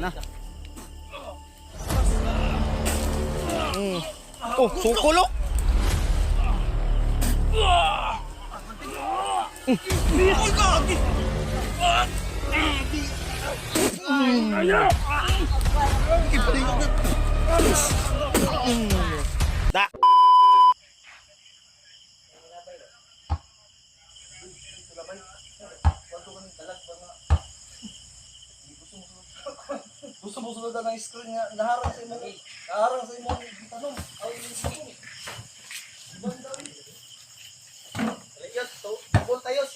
na. Oh, sukulo. Da. Gusto mo sunod na ng screen nga naharang sa imong tanong. Ayos, to, bol tayos.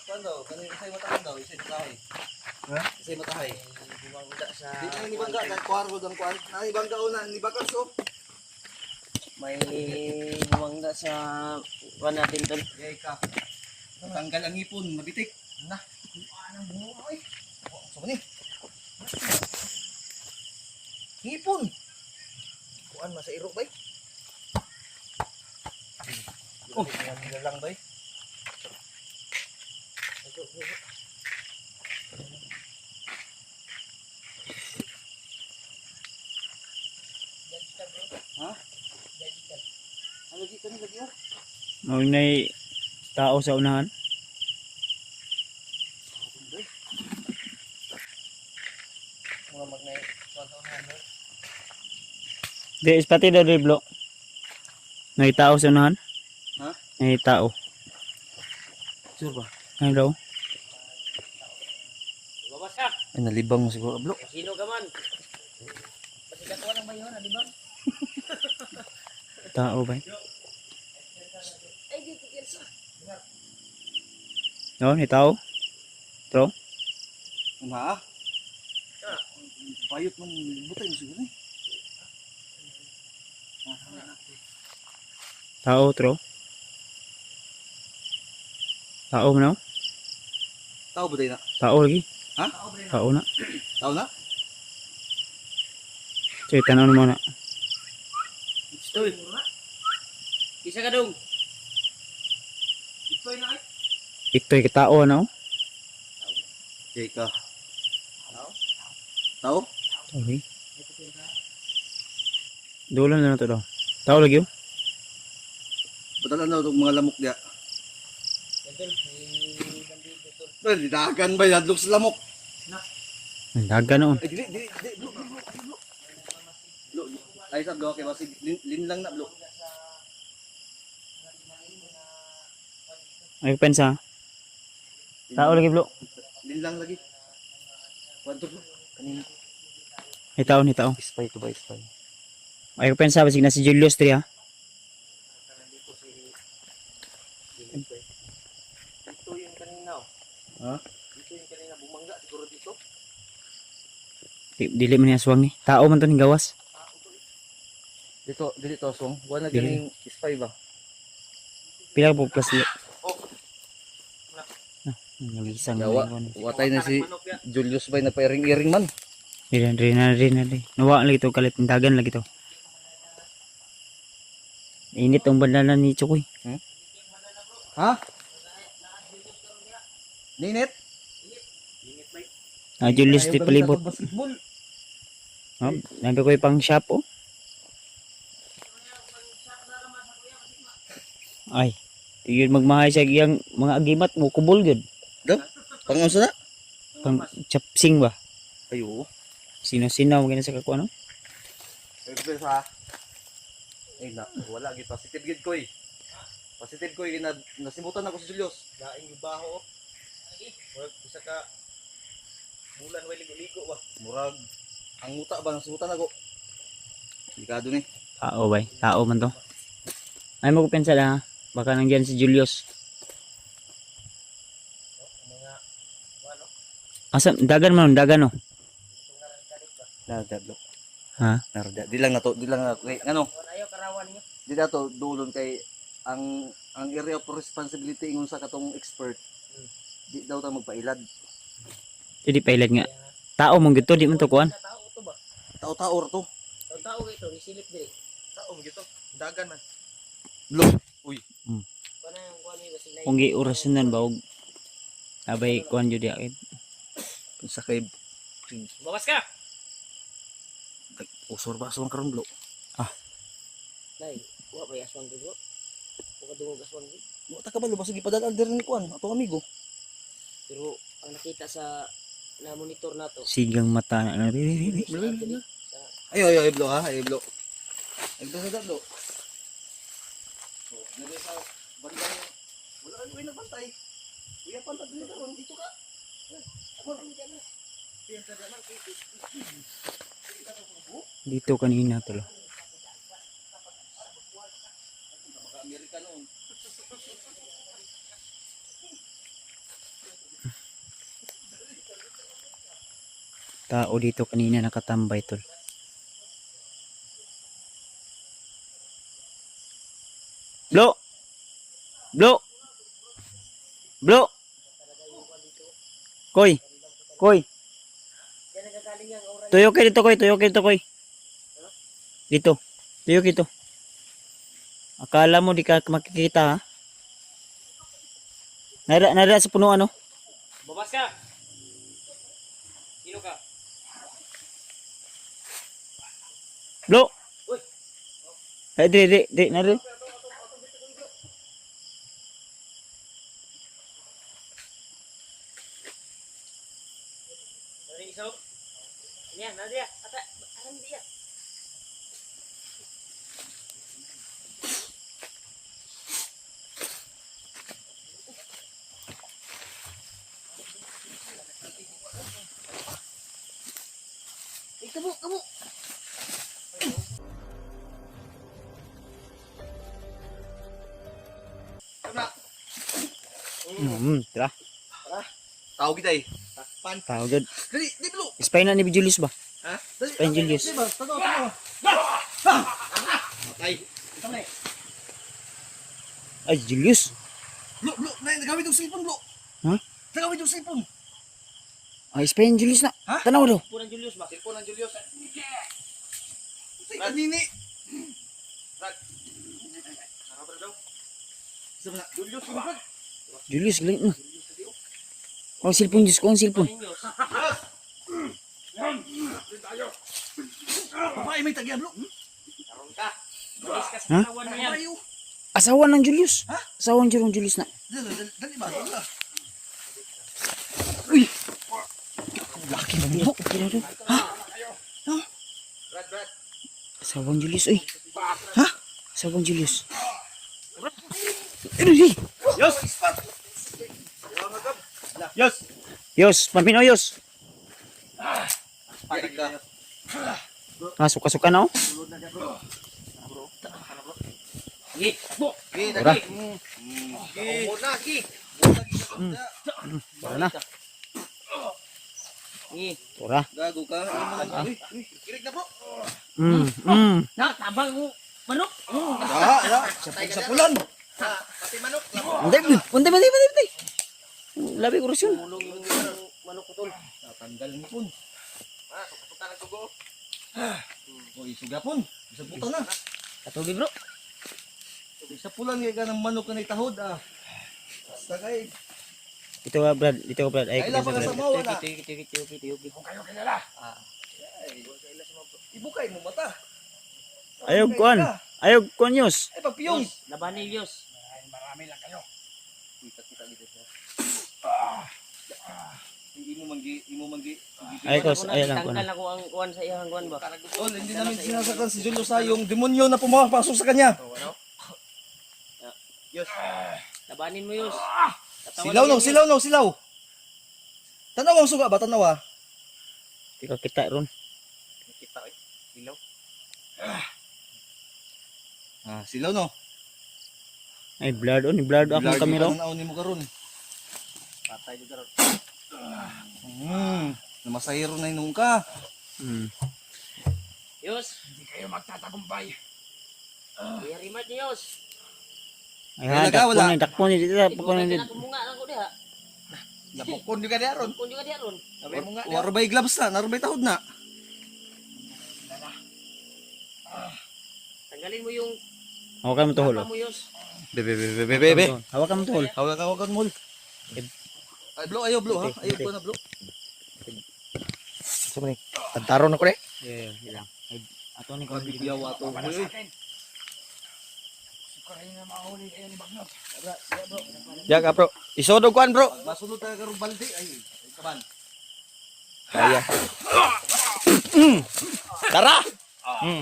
Wala daw, kanina say matahan daw, isay matahay. Ha? Isay matahay. Bumangga sa di na ni bangga dang kwargo dang kwan. Nani bangga una ni bakal so. May bumangga sa kuan natin tol. Yay ka. Tanggal ang ipon, mabitik. Na. Anong buhay? So ni. Ipon. Kuan masa iro bay. Oh, yan lang bay. Ha? Ano di kani lagi ah? Mao nay tao sa unahan. Mga magnay 1,100. Di is pati daw diblo. May tao sa unahan. Ha? May tao. Sure ba? Ay daw. Babas ka. Ay nalibang mo siguro blo. Sino ka man? Kasi katuwa ng bayo na, di ba? Tao ba? Ay, di tigil sa. No, ni tao. Tro. Nga ah. Bayot man butay mo siguro eh. Tao tro. Tao man. Tao butay na. Tao lagi. Ha? Tao na. Tao na? Say tanan mo na. Stoy. Isa ka dong. Ito'y na ay. Ito'y tao na. Yay ka. Tao? Okay. Dulan na to daw. Tao lagi. Batalan daw itong mga lamok diya. Tol, may bandido tol. Well, dagan ba yan? Looks lamok. Ang daga noon. Ay, dili. Blo. Blo. Ay, sab daw kay basig. Lin lang na, blo. Ay pensa. Tao lagi blo. Lin lang lagi. Kwanto blo. Kanina. Ay tao ni tao. Spy to ba, spy? Ay pensa basig na si Julius tri ha. Dito yung kanina. Ha? Dito yung kanina. Bumangga siguro dito. Dili man ni aswang ni. Tao man to ning gawas. Dito aswang. Wala Dili. ganing spy ba? Pila po plus li. Oh. Nalisang Yawa. Watay na si Julius ba na pairing-iring man. Rin. Nawa lagi to kalit dagan lagi to. Init ang bandalan ni Chukoy. Ha? Ninit? Ah, Julius Ayaw di ba palibot. kita basketball? Oh, nabi ko pang shop oh. Ay, tigil magmahay sa iyang mga agimat mo kubol gyud. Daw? Pangunsa na? Pang chapsing ba? Ayo. Sino-sino mo sa kakuha no? Pwede sa... Eh na, wala. Positive gid ko eh. Positive ko eh. Nasimutan ako si Julius. Laing yung baho. Murag, isa ka... Bulan, way ligo-ligo ba? Murag, ang muta ba? Nasimutan ako. Delikado ni. Tao ba? Tao man to. Ay mo ko pensa na baka nandiyan si Julius. Asa dagan man dagan no. Narada, bro. Ha? Narada. Di lang na to. Kay, ano? Ayaw karawan niyo. Di na to, dulon kay... Ang area of responsibility ingon sa katong expert. Di daw ta magpailad. Di pailad nga. Tao mong gito di man to kuan. Tao to ba? Tao-tao to. Tao ito, isilip dire. Tao mo gito. Dagan man. Lo. Uy. Kana yung kuan ni kasi Kung gi orasonan ba og Abay kuan jud ya. Sa kay Bawas ka! usor ba aswang karon bro? Nay, wa ba aswang di bro? Wa dungog aswang di. Mo ta kabalo basig ipadal der ni kuan atong amigo. Pero ang nakita sa na monitor nato. Sigang mata na. Ayo ayo bro ha, ayo bro. Ay bro sa bro. Oh, dere sa bandang wala ano ay nagbantay. Kuya pa ta dito karon dito ka. Ako rin diyan. Pinta naman kay Dito kanina tol. Amerika noon. Tao dito kanina nakatambay tol. Blo! Blo! Blo! Koy! Koy! Diyan nagagaling yang aura. Tuyok kayo dito koy! Tuyok kayo dito koy! Dito! Tuyok dito! Akala mo di ka makikita ha? Nara sa punuan no? Bawas ka! Sino ka? Blo! Uy! Ay di nara. Dari iso. Ini ya, Nadia. Ata, alam dia. Kamu. Tara. Tao kita eh. Pan. Tao gud. Dali, di bro. Spy na ni Julius ba? Ha? Dali. Spy Julius. Di ba? Tanaw. Ay. Tama. Ay Julius. Bro, nagamit yung cellphone, bro. Ha? Nagamit yung cellphone. Ay spy Julius na. Ha? Tanaw daw. Puran Julius ba? Cellphone ng Julius. Say kanini. Brad. Harap daw. Sama Julius ko ba? Julius galing mo. Ang cellphone Diyos ko, ang cellphone. Julius. Babae may tagyan, bro. Karon ka. Bawas ka Ha? sa kawan mo yan. Babae yun. Asawa ng Julius. Ha? Asawa ng Julius na. Dali ba? Dali. Uy! Laki mo mo. Brad. Asawa ng Julius, uy. Ha? Asawa ng Julius. Ano di? Yos! Yos! Yos, pampino Yos. Patik ka. Suka-suka na oh. Gi, bo. Ora. Muna, ki. Tara na. Gi. Ora. Gago ka. Kirik na, bro. Na, tabang mo. Manok. Sa pulan. Pati manok. Hindi. Labi ko rusyon. Mulong yung manok ko tol. Tatanggal ni pun. Pupunta na tugo. Uy, suga pun. Bisa puta na. Katubi bro. Sa pulan ka ng manok na itahod, ah. Basta kay. Dito ka Brad, Ay, Kailan pa ka sa mawa na? Kiti. Kung kayo kilala. Ibukay mo mata. Ayog kuan Yos. Ay, pagpiyong. Labanin Diyos. Kita dito siya. Hindi mo manggi. Ay lang ko Tanggal na. ako ang kuwan sa iyang kuwan ba? Tol, hindi namin sinasaktan si Julio sa yung demonyo na pumapasok sa kanya. Yus. Labanin mo Yus. Silaw. Tanaw ang suga ba? Tanaw ah. Ikaw kita ron. Kita eh. Ilaw. Silaw no. Ay blood akong kamera. Tanaw ni mo karon. Patay dito ron. Namasahiro na inong ka. Yus. Hindi kayo magtatagumpay. Rimad ni Yus. Ay ha, dakpon ni dito. Kumunga lang ko diha. Napukon juga dia ron. Kun juga dia ron. Sabi mo nga. Warubay gloves na, narubay tahod na. Tanggalin mo yung Hawakan mo tuhol. apa mo Yus. Bebe. Hawakan mo tuhol. Hawakan mo. Ay, bro, ayaw, bro, ha? Ayaw ko na, bro. Sa man. Tantaron ako, eh. Yeah, ilang. Ato ni Pag bigyaw ato. Uy, Ya ka, bro. Isodog kuan, bro. masunod tayo karong balde. Ay, kaban. Kaya. Tara.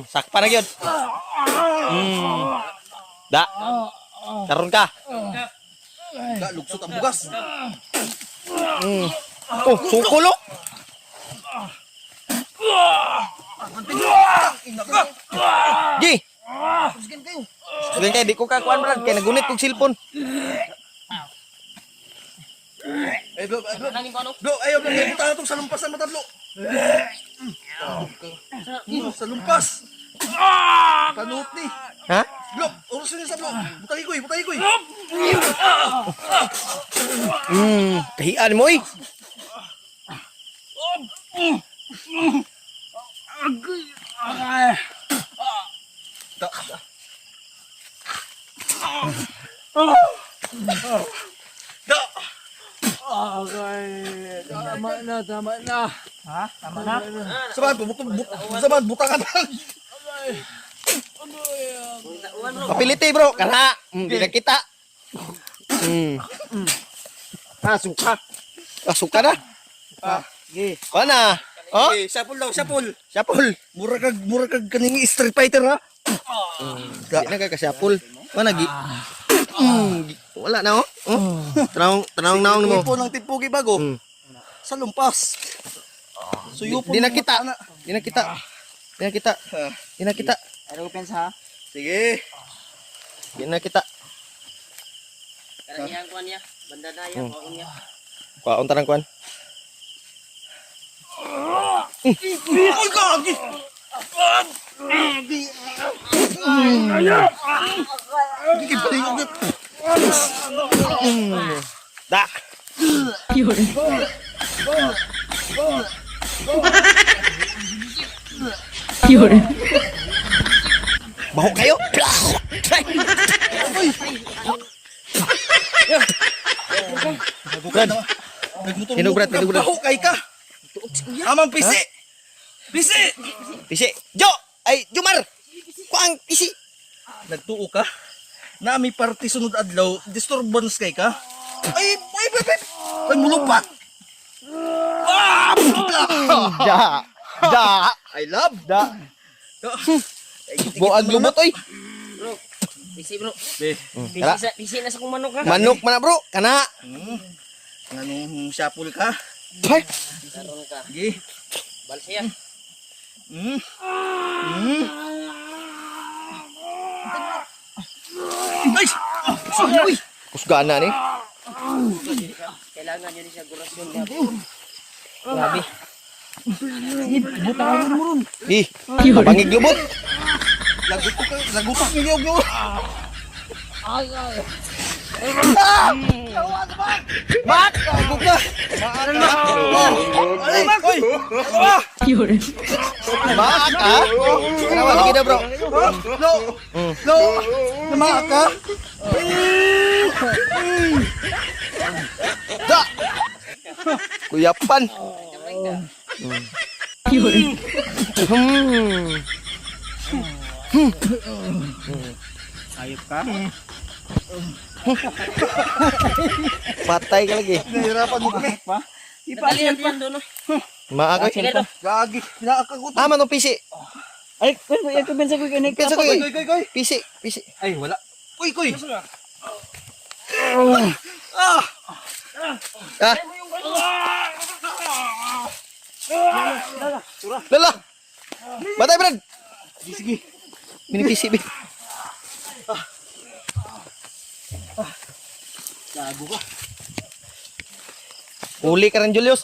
Sakpa na gyud. Da. Karon ka. Da, lugsot ang bugas. Oh, sukulo. Gi. Sige kayo. Sige kay di ko ka kuan, Brad, kay nagunit kog cellphone. Ay, bro, bro. Nangin ko ano? Bro, ayaw, bro. Ayaw tayo itong salumpasan mata, bro. Salumpas. Kanot ni. Ha? Bro, oras niya sa bro. Butay ko, butay ko. Kahian mo eh. Da. Da. Tama na. Ha? Tama na? Saban, butangan. Kapiliti, bro. Kana. Di na kita. Suka. Suka na. Sige. Kana. Oh, Okay, sapul daw, sapul. syapol. Mura kag kaning Street Fighter, ha? Di na ka kasyapol. Mana gi? Wala na, oh. Tanong naong mo. Tipo ng tipugi bago. Sa lumpas. Suyupon. Di na kita. Di na kita. Di na kita. Di na kita. Ano ko pensa ha? Sige. Di na kita. Karang kuan niya. Banda na yan. Kuan niya. Kuwaon tarang kuan. Uy, gagi! Da. Baho kayo. Brad. Hinugrat. Baho kay ka. Amang pisi. Pisi. Pisi. Jo. Ay, Jumar. Kuang pisi. Nagtuo ka? Na may party sunod adlaw, disturbance kay ka? Ay, mulupat. Da. Da. I love. Da. Buag lumot oy. Bro. Bisi bro. Kara. Bisi na sa kong manok ha. Manok man na, bro. Kana. Anong sapul ka? Ay. Karon ka. Sige. Balsiya. Nice. Uy. Kusgana ni. Kailangan yun siya gurasyon niya. Grabe. Di. Pangig lubot. Lagutok niyo yo. Mak, ako ka. Ay, oy. Mak, ah. Kenapa kita, bro? No. No. Nama ka? Da. Kuyapan. Ayop ka? Patay ka lagi. Nahirapan mo kami. Ipalian yan doon. Mak, ako. Sige to. Gagi. Nakakagutom. Ah, manong pisi. Ay, kaya ko pensa ko kinig. Pensa ko Koy, eh. koy, koy. Pisi, pisi. Ay, wala. Koy, koy. Ah. Lala. Batay, Brad. Sige. Minipisi, bin. Gago ka. Uli ka rin, Julius.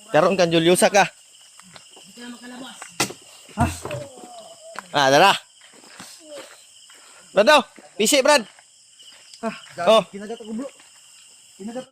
Karoon ka, Julius, ka. Dara. Brad daw. Pisi, Brad. Gago. Oh. Kinagat ako, bro. Kinagat.